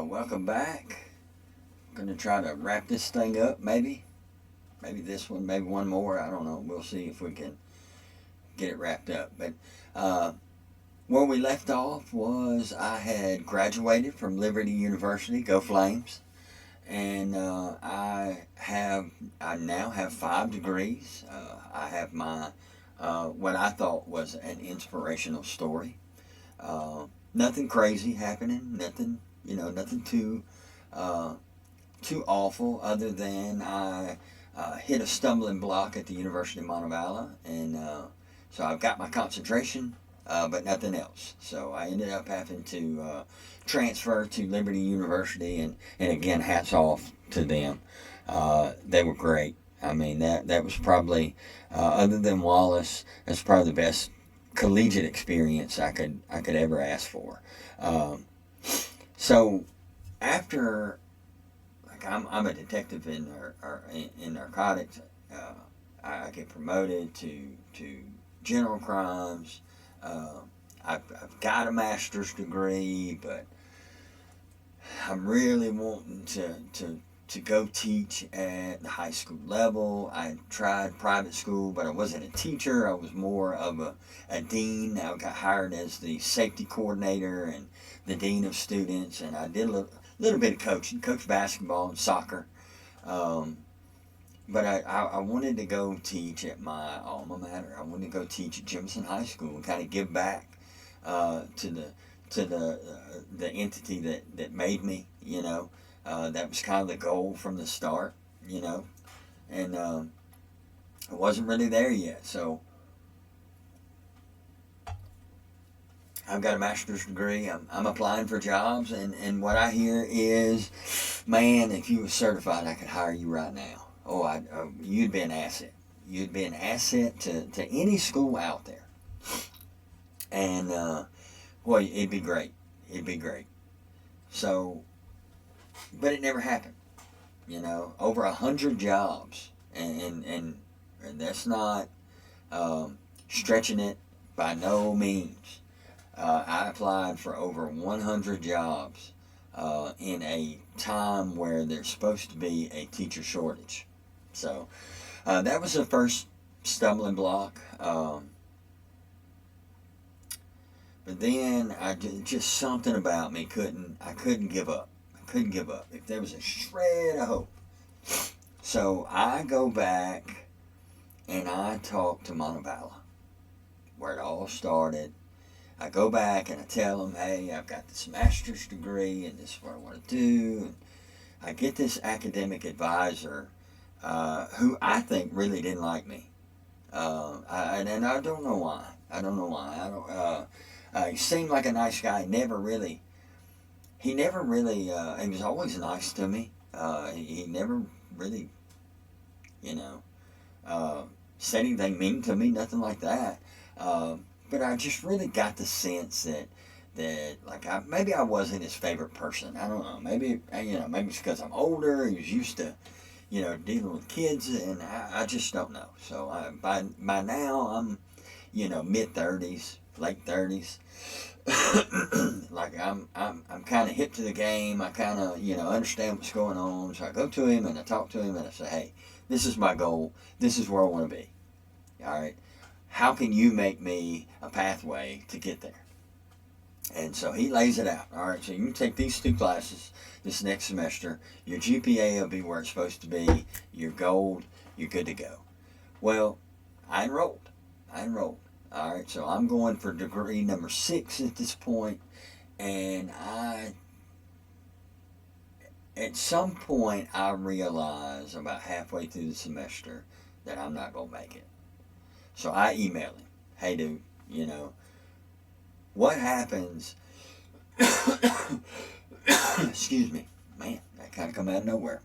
Welcome back. I'm going to try to wrap this thing up, maybe. Maybe this one, maybe one more. I don't know. We'll see if we can get it wrapped up. But where we left off was I had graduated from Liberty University, go Flames. And I now have 5 degrees. I have my, what I thought was an inspirational story. Nothing crazy happening, nothing uh, too awful, other than I hit a stumbling block at the University of Montevallo, and so I've got my concentration, but nothing else. So I ended up having to transfer to Liberty University, and again, hats off to them. They were great. I mean, that was probably, other than Wallace, that's probably the best collegiate experience I could ever ask for. So after, like, I'm a detective in narcotics. I get promoted to general crimes. I've got a master's degree, but I'm really wanting to go teach at the high school level. I tried private school, but I wasn't a teacher. I was more of a dean. I got hired as the safety coordinator and the dean of students, and I did a little bit of coaching, coached basketball and soccer. But I wanted to go teach at my alma mater. I wanted to go teach at Jefferson High School and kind of give back to the entity that made me. That was kind of the goal from the start. And I wasn't really there yet. So I've got a master's degree. I'm applying for jobs, and what I hear is, man, if you were certified, I could hire you right now. You'd be an asset. You'd be an asset to any school out there. And boy, it'd be great. It'd be great. So, but it never happened. Over 100 jobs, and that's not stretching it by no means. I applied for over 100 jobs in a time where there's supposed to be a teacher shortage. So that was the first stumbling block. But then just something about me I couldn't give up. I couldn't give up. If there was a shred of hope. So I go back and I talk to Montevallo, where it all started. I go back and I tell them, hey, I've got this master's degree and this is what I want to do. And I get this academic advisor who I think really didn't like me. And I don't know why. He seemed like a nice guy. He never really, he was always nice to me. He never really, said anything mean to me, nothing like that. But I just really got the sense that maybe I wasn't his favorite person. I don't know. Maybe it's because I'm older. He was used to, dealing with kids, and I just don't know. So by now I'm, mid-30s, late 30s. Like I'm kind of hip to the game. I kind of understand what's going on. So I go to him and I talk to him and I say, hey, this is my goal. This is where I want to be. All right. How can you make me a pathway to get there? And so he lays it out. All right, so you can take these 2 classes this next semester. Your GPA will be where it's supposed to be. You're gold. You're good to go. Well, I enrolled. All right, so I'm going for degree number 6 at this point. And at some point, I realize about halfway through the semester that I'm not going to make it. So I email him, hey dude, what happens, excuse me, man, that kind of come out of nowhere.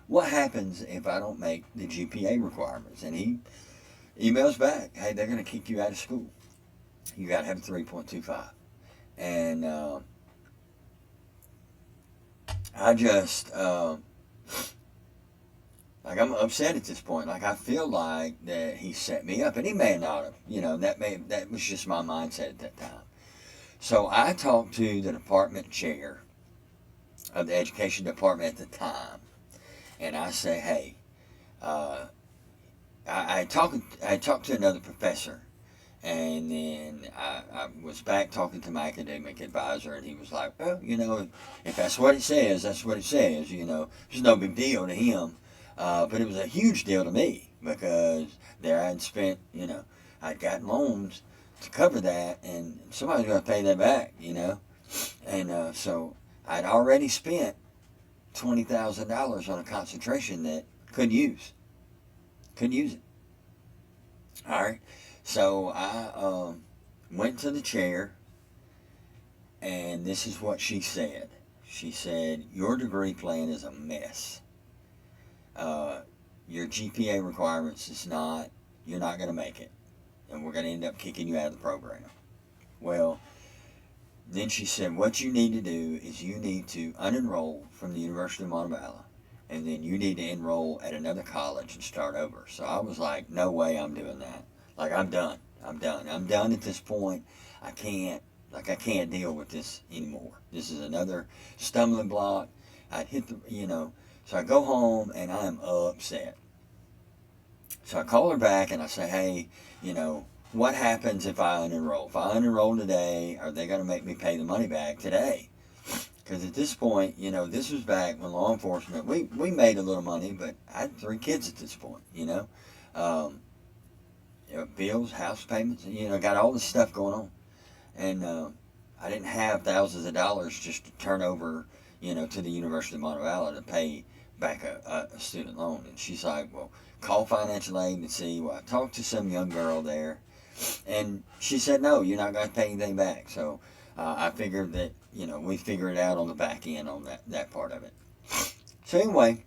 What happens if I don't make the GPA requirements? And he emails back, hey, they're going to kick you out of school. You got to have a 3.25. And I just, I'm upset at this point. I feel like that he set me up, and he may not have. That was just my mindset at that time. So I talked to the department chair of the education department at the time, and I say, hey, I talked to another professor, and then I was back talking to my academic advisor, and he was like, well, if that's what it says, that's what it says. It's no big deal to him, but it was a huge deal to me because there I'd spent, I'd gotten loans to cover that, and somebody's going to pay that back, and so I'd already spent $20,000 on a concentration that couldn't use it. All right. So I went to the chair, and this is what she said. She said, your degree plan is a mess. Your GPA requirements you're not going to make it. And we're going to end up kicking you out of the program. Well, then she said, what you need to do is you need to unenroll from the University of Montebello, and then you need to enroll at another college and start over. So I was like, no way I'm doing that. Like, I'm done. I'm done at this point. I can't deal with this anymore. This is another stumbling block. I'd hit so I go home and I'm upset. So I call her back and I say, hey, what happens if I unenroll? If I unenroll today, are they going to make me pay the money back today? Because at this point, this was back when law enforcement, we made a little money, but I had 3 kids at this point, bills, house payments, got all this stuff going on. And I didn't have thousands of dollars just to turn over, to the University of Montebello to pay back a student loan. And she's like, well, call financial aid and see. Well, I talked to some young girl there, and she said, no, you're not going to pay anything back. So I figured that, we figure it out on the back end on that part of it. So anyway,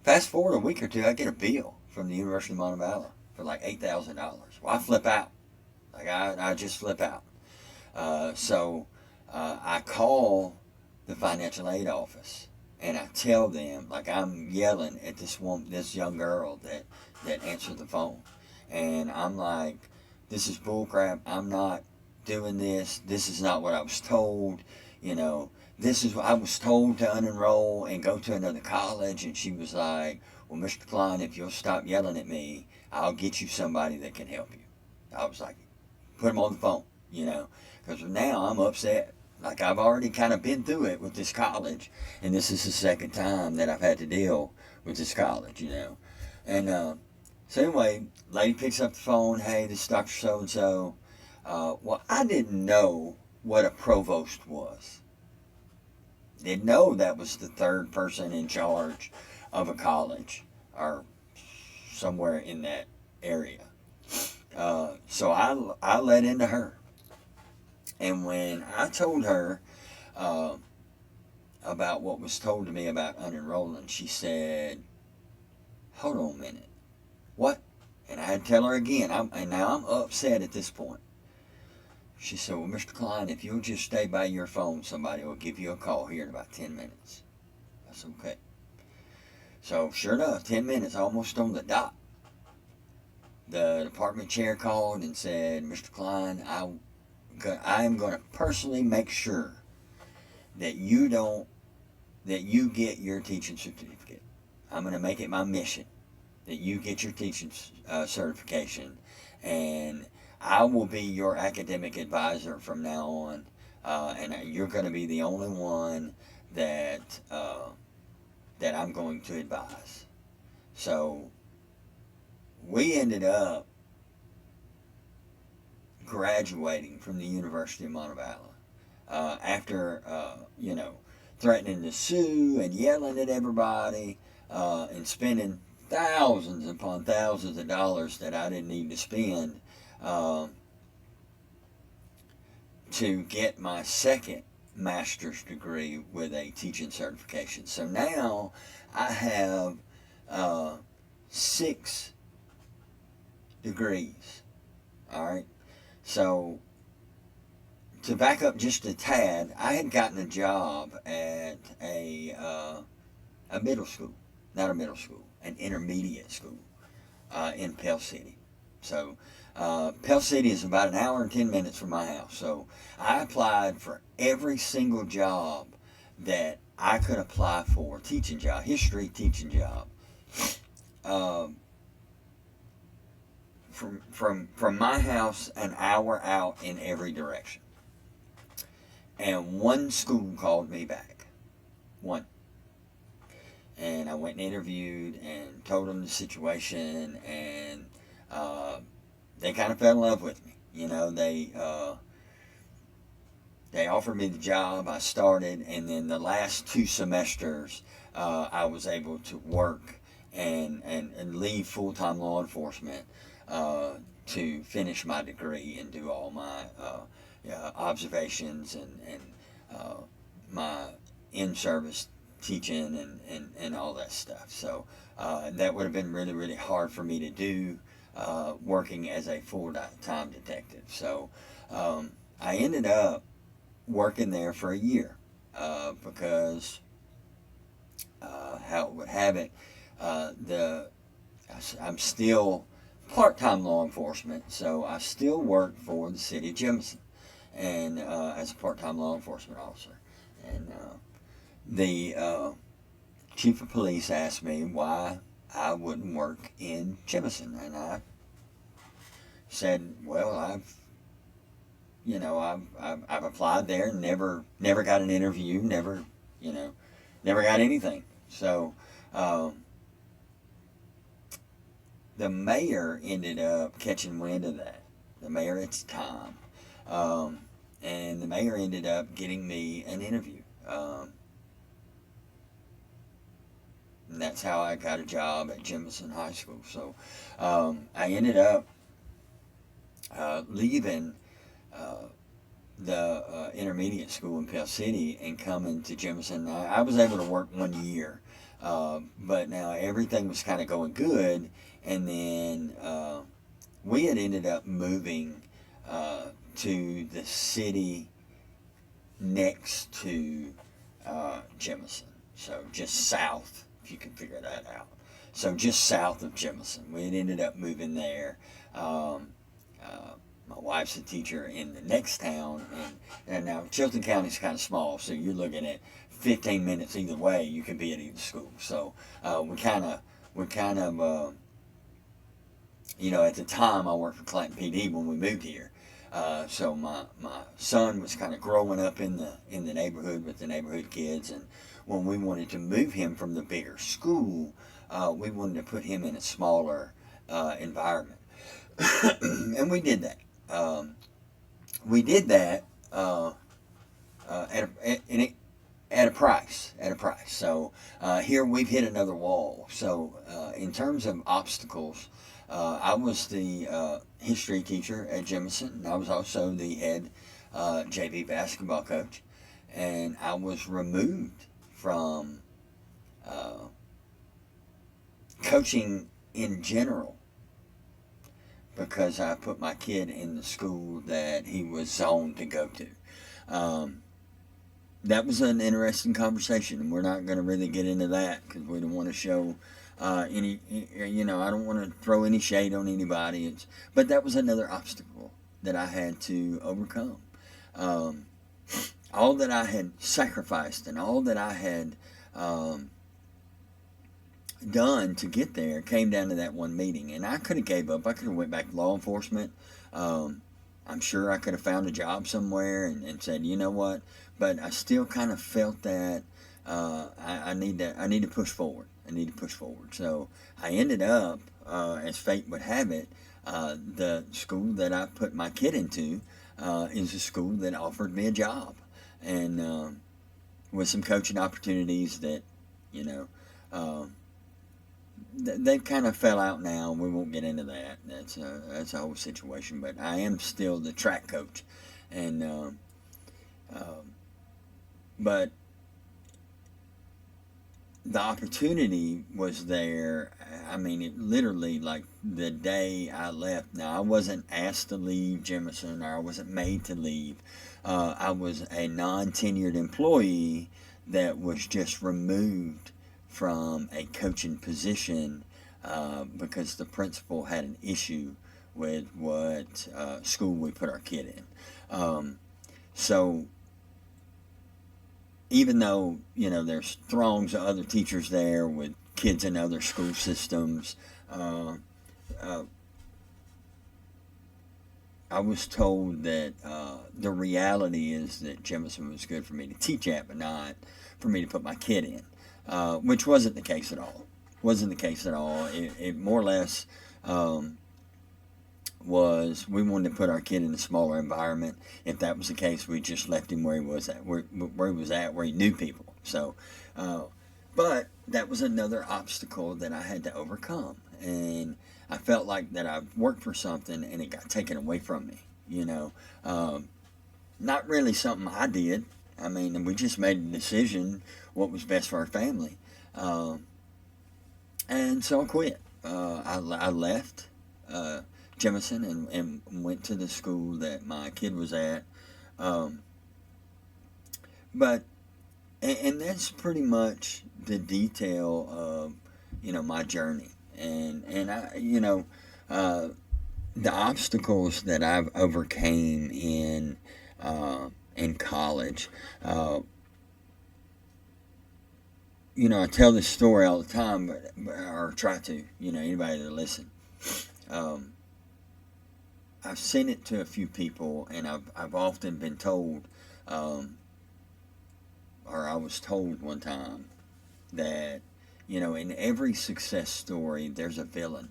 fast forward a week or two, I get a bill from the University of Montebello for like $8,000. Well, I flip out. Like, I just flip out. So I call the financial aid office, and I tell them, like, I'm yelling at this young girl that answered the phone. And I'm like, this is bullcrap. I'm not doing this. This is not what I was told. This is what I was told to unenroll and go to another college. And she was like, well, Mr. Klein, if you'll stop yelling at me, I'll get you somebody that can help you. I was like, put him on the phone, because now I'm upset. Like, I've already kind of been through it with this college, and this is the second time that I've had to deal with this college, And so anyway, lady picks up the phone, hey, this is Dr. So-and-so. Well, I didn't know what a provost was. Didn't know that was the third person in charge of a college or somewhere in that area. So I let into her. And when I told her about what was told to me about unenrolling, she said, hold on a minute. What? And I had to tell her again. And now I'm upset at this point. She said, well, Mr. Klein, if you'll just stay by your phone, somebody will give you a call here in about 10 minutes. That's okay. So sure enough, 10 minutes, almost on the dot. The department chair called and said, Mr. Klein, I am going to personally make sure that you get your teaching certificate. I'm going to make it my mission that you get your teaching certification, and I will be your academic advisor from now on, and you're going to be the only one that I'm going to advise. So we ended up graduating from the University of Montebello after threatening to sue and yelling at everybody and spending thousands upon thousands of dollars that I didn't need to spend to get my second master's degree with a teaching certification. So now I have 6 degrees. All right. So to back up just a tad, I had gotten a job at a middle school, not a middle school, an intermediate school in Pell City. So Pell City is about an hour and 10 minutes from my house. So I applied for every single job that I could apply for, teaching job, history teaching job. Um, from my house an hour out in every direction. And one school called me back. One. And I went and interviewed and told them the situation, and they kind of fell in love with me. You know, they offered me the job. I started, and then the last 2 semesters, I was able to work and leave full-time law enforcement to finish my degree and do all my observations and my in-service teaching and all that stuff. So that would have been really, really hard for me to do working as a full-time detective. So I ended up working there for a year because how it would have it, I'm still part-time law enforcement, so I still work for the city of Jemison and as a part-time law enforcement officer. And the chief of police asked me why I wouldn't work in Jemison, and I said, well, I've applied there and never got an interview, never got anything. So the mayor ended up catching wind of that. The mayor at the time, and the mayor ended up getting me an interview. And that's how I got a job at Jemison High School. So I ended up leaving the intermediate school in Pell City and coming to Jemison. I was able to work 1 year, but now everything was kind of going good, and then we had ended up moving to the city next to Jemison, so just south, if you can figure that out. So just south of Jemison, we had ended up moving there. My wife's a teacher in the next town, and now Chilton County is kind of small, so you're looking at 15 minutes either way. You can be at either school. So we kind of, at the time I worked for Clanton PD when we moved here. So my son was kind of growing up in the neighborhood with the neighborhood kids, and when we wanted to move him from the bigger school, we wanted to put him in a smaller environment, and we did that. At a price. So here we've hit another wall. So in terms of obstacles, I was the history teacher at Jemison, and I was also the head JV basketball coach, and I was removed from coaching in general because I put my kid in the school that he was zoned to go to. That was an interesting conversation, and we're not going to really get into that because we don't want to show I don't want to throw any shade on anybody. But that was another obstacle that I had to overcome. All that I had sacrificed and all that I had done to get there came down to that one meeting, and I could have gave up. I could have went back to law enforcement. I'm sure I could have found a job somewhere and said, you know what, but I still kind of felt that I need to push forward. So I ended up, as fate would have it, the school that I put my kid into is a school that offered me a job, and with some coaching opportunities that, they kind of fell out now. We won't get into that. That's a whole situation. But I am still the track coach, and but the opportunity was there. I mean, it literally, like the day I left. Now, I wasn't asked to leave Jemison, or I wasn't made to leave. I was a non-tenured employee that was just removed from a coaching position because the principal had an issue with what school we put our kid in. So even though, there's throngs of other teachers there with kids in other school systems, uh, uh, I was told that the reality is that Jemison was good for me to teach at, but not for me to put my kid in, which wasn't the case at all. Wasn't the case at all. It more or less was we wanted to put our kid in a smaller environment. If that was the case, we just left him where he was at, where he knew people. So, but that was another obstacle that I had to overcome, and I felt like that I worked for something and it got taken away from me. Not really something I did. I mean, we just made a decision what was best for our family, and so I quit. I left Jemison and went to the school that my kid was at. But and that's pretty much the detail of my journey, and I the obstacles that I've overcame in college. I tell this story all the time, or try to. Anybody that listen. I've seen it to a few people, and I've often been told, or I was told one time that in every success story there's a villain,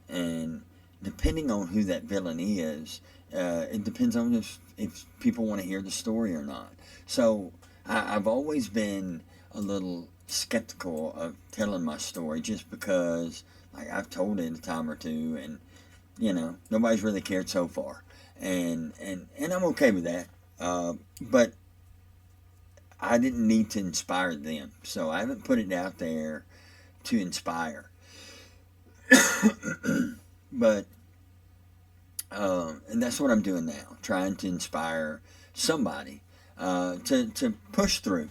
and depending on who that villain is, it depends on if people want to hear the story or not. So I've always been a little skeptical of telling my story, just because I've told it a time or two, and nobody's really cared so far, and I'm okay with that. But I didn't need to inspire them, so I haven't put it out there to inspire. But and that's what I'm doing now, trying to inspire somebody to push through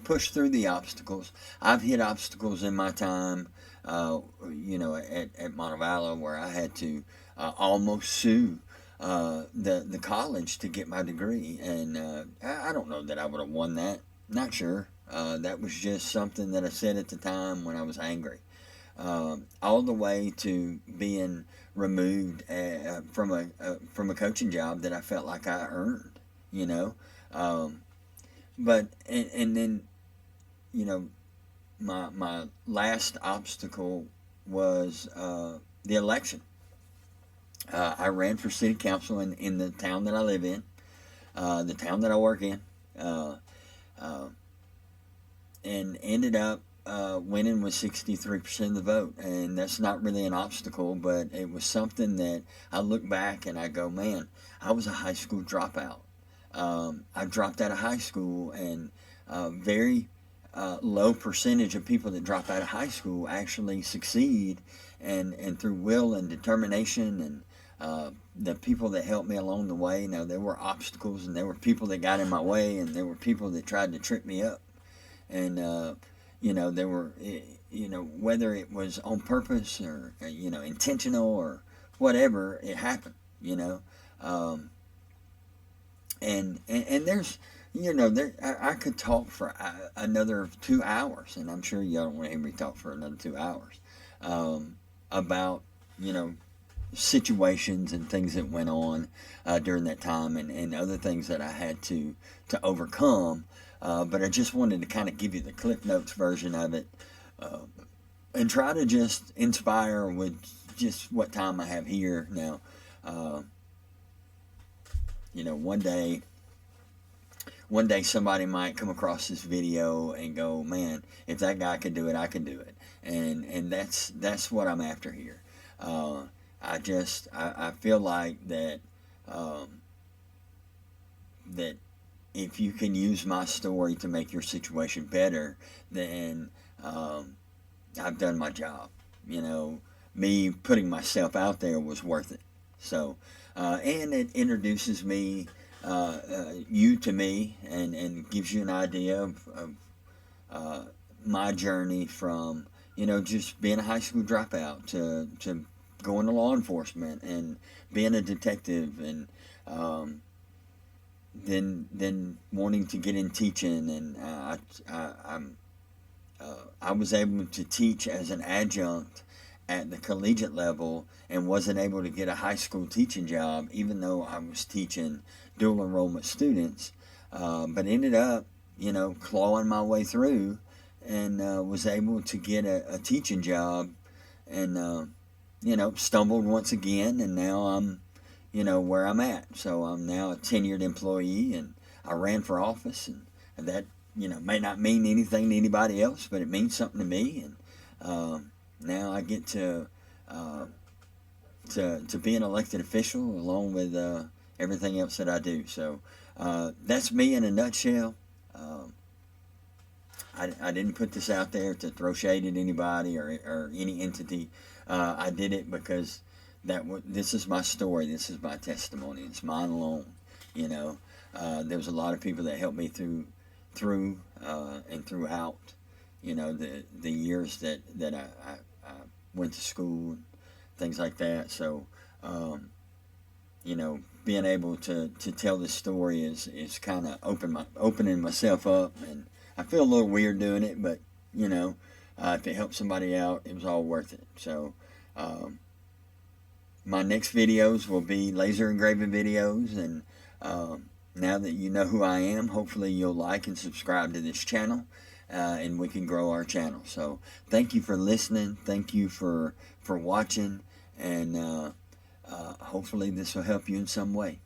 the obstacles. I've hit obstacles in my time, at Montevallo, where I had to almost sue the college to get my degree, and I don't know that I would have won that. Not sure. That was just something that I said at the time when I was angry. All the way to being removed from a coaching job that I felt like I earned. But and then my last obstacle was the election. I ran for city council in the town that I live in, the town that I work in, and ended up winning with 63% of the vote. And that's not really an obstacle, but it was something that I look back and I go, man, I was a high school dropout. I dropped out of high school, and very low percentage of people that drop out of high school actually succeed, and through will and determination and the people that helped me along the way. Now, there were obstacles, and there were people that got in my way, and there were people that tried to trip me up, and there were whether it was on purpose or intentional or whatever, it happened. And there's I could talk for another 2 hours, and I'm sure y'all don't want to hear me talk for another 2 hours about situations and things that went on during that time, and other things that I had to overcome. But I just wanted to kind of give you the Cliff Notes version of it, and try to just inspire with just what time I have here now. One day somebody might come across this video and go, man, if that guy could do it, I can do it. And that's what I'm after here. I feel like that that if you can use my story to make your situation better, then I've done my job. Me putting myself out there was worth it. So, and it introduces you to me, and gives you an idea of my journey from just being a high school dropout to going to law enforcement and being a detective, and then wanting to get in teaching, and I was able to teach as an adjunct at the collegiate level, and wasn't able to get a high school teaching job, even though I was teaching dual enrollment students. But ended up, clawing my way through, and was able to get a teaching job, and stumbled once again, and now I'm, where I'm at. So I'm now a tenured employee, and I ran for office, and that, may not mean anything to anybody else, but it means something to me, and now I get to be an elected official along with everything else that I do. So that's me in a nutshell. I didn't put this out there to throw shade at anybody or any entity. I did it because this is my story. This is my testimony. It's mine alone. There was a lot of people that helped me through and throughout. The years that I went to school and things like that. So being able to tell this story is kind of opening myself up, and I feel a little weird doing it, but if it helps somebody out, it was all worth it. So my next videos will be laser engraving videos, and now that you know who I am, hopefully you'll like and subscribe to this channel, and we can grow our channel. So thank you for listening. Thank you for watching, and hopefully this will help you in some way.